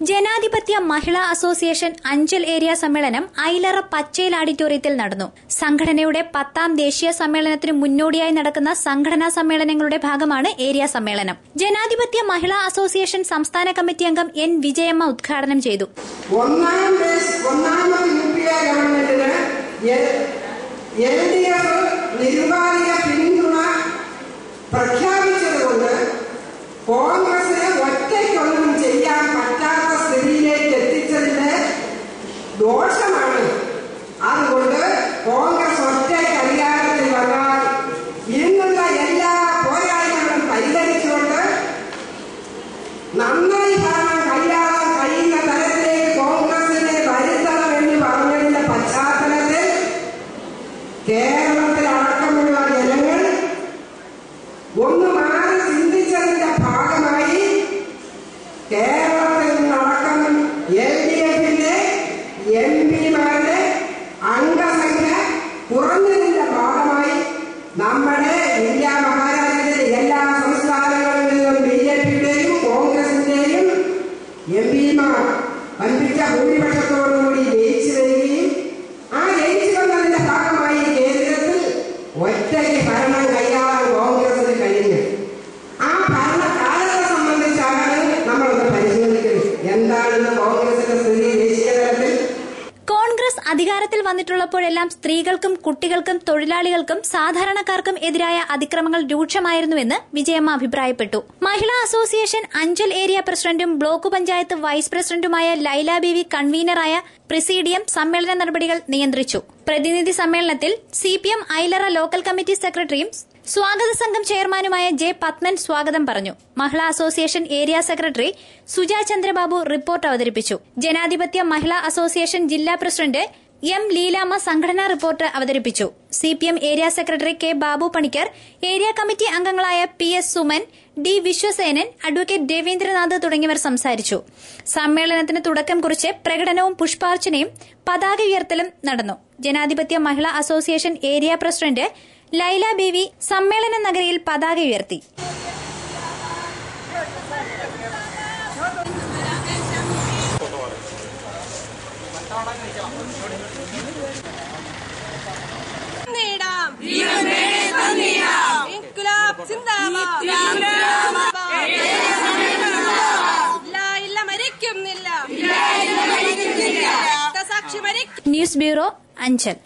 ജനാധിപത്യ Mahila association Anchal area സമ്മേളനം ഐലറ പച്ചേൽ ഓഡിറ്റോറിയത്തിൽ നടന്നു. സംഘടനയുടെ 10ാം ദേശീയ സമ്മേളനത്തിന് മുന്നോടിയായി നടക്കുന്ന സംഘടനാ സമ്മേളനങ്ങളുടെ ഭാഗമാണ് ഏരിയ സമ്മേളനം. ജനാധിപത്യ മഹിളാ അസോസിയേഷൻ സംസ്ഥാന കമ്മിറ്റി അംഗം എൻ വിജയമ്മ ഉദ്ഘാടനം ചെയ്തു. പ്രഖ്യാപിച്ചതുകൊണ്ട് കോൺഗ്രസിന് ഒറ്റയ്ക്കൊന്നും ചെയ്യാൻ പറ്റാത്ത സ്ഥിതിയിലേക്ക് എത്തിച്ചതിന്റെ ദോഷമാണ്. അതുകൊണ്ട് കോൺഗ്രസ് ഒറ്റയ്ക്ക് അധികാരത്തിൽ വന്നാൽ ഇന്നുള്ള എല്ലാ പോരായ്മകളും പരിഹരിച്ചുകൊണ്ട് നന്നായി ഭരണം കൈയാളാൻ കഴിയുന്ന തരത്തിലേക്ക് കോൺഗ്രസിനെ വരുത്തണമെന്ന് പറഞ്ഞതിന്റെ പശ്ചാത്തലത്തിൽ കേരളത്തിലടക്കമുള്ള ജനങ്ങൾ ഒന്ന് മാറി ചിന്തിച്ചതിന്റെ ഭാഗമായി കേരളത്തിൽ നിന്നടക്കം LDFന്റെ MP-മാരുടെ അംഗസംഖ്യ കുറഞ്ഞതിന്റെ ഭാഗമായി നമ്മുടെ ഇന്ത്യ മഹാരാജ്യത്തിലെ എല്ലാ സംസ്ഥാനങ്ങളിൽ നിന്നും BJPയുടെയും കോൺഗ്രസിന്റെയും MP-മാർ വൻപിച്ച ഭൂരിപക്ഷത്തോടുകൂടി ജയിച്ചു വരികയും ആ ജയിച്ചു വന്നതിന്റെ ഭാഗമായി കേന്ദ്രത്തിൽ ഒറ്റയ്ക്ക് ഭരണം കൈയാളാൻ കോൺഗ്രസിന് കഴിഞ്ഞു. ആ ഭരണകാലത്തെ സംബന്ധിച്ചാണ് നമ്മളൊന്ന് പരിശോധിക്കുന്നത്. എന്താണെന്ന് കോൺഗ്രസിന്റെ സ്ഥിതി ദേശീയ തലത്തിൽ. കോൺഗ്രസ് അധികാരത്തിൽ വന്നിട്ടുള്ളപ്പോഴെല്ലാം സ്ത്രീകൾക്കും കുട്ടികൾക്കും തൊഴിലാളികൾക്കും സാധാരണക്കാർക്കും എതിരായ അതിക്രമങ്ങൾ രൂക്ഷമായിരുന്നുവെന്ന് വിജയമ്മ അഭിപ്രായപ്പെട്ടു. മഹിളാ അസോസിയേഷൻ അഞ്ചൽ ഏരിയ പ്രസിഡന്റും ബ്ലോക്ക് പഞ്ചായത്ത് വൈസ് പ്രസിഡന്റുമായ ലൈല ബീവി കൺവീനറായ പ്രസിഡിയം സമ്മേളന നടപടികൾ നിയന്ത്രിച്ചു. പ്രതിനിധി സമ്മേളനത്തിൽ CPM ഐലറ ലോക്കൽ കമ്മിറ്റി സെക്രട്ടറിയും സ്വാഗത സംഘം ചെയർമാനുമായ ജെ പത്മൻ സ്വാഗതം പറഞ്ഞു. Mahila association area secretary Suja Chandrababu report അവതരിപ്പിച്ചു. ജനാധിപത്യ മഹിളാ അസോസിയേഷൻ ജില്ലാ പ്രസിഡന്റ് M ലീലാമ്മ സംഘടനാ റിപ്പോർട്ട് അവതരിപ്പിച്ചു. CPM area secretary K Babu Panicker, area committee അംഗങ്ങളായ PS Suman, D Vishwasenan, advocate Raveendranath തുടങ്ങിയവർ സംസാരിച്ചു. സമ്മേളനത്തിന് തുടക്കം കുറിച്ച് പ്രകടനവും പുഷ്പാർച്ചനയും പതാക ഉയർത്തലും നടന്നു. ജനാധിപത്യ Mahila association area president Laila ബീവി സമ്മേളന നഗരിയിൽ പതാക ഉയർത്തി. News bureau, Anchal.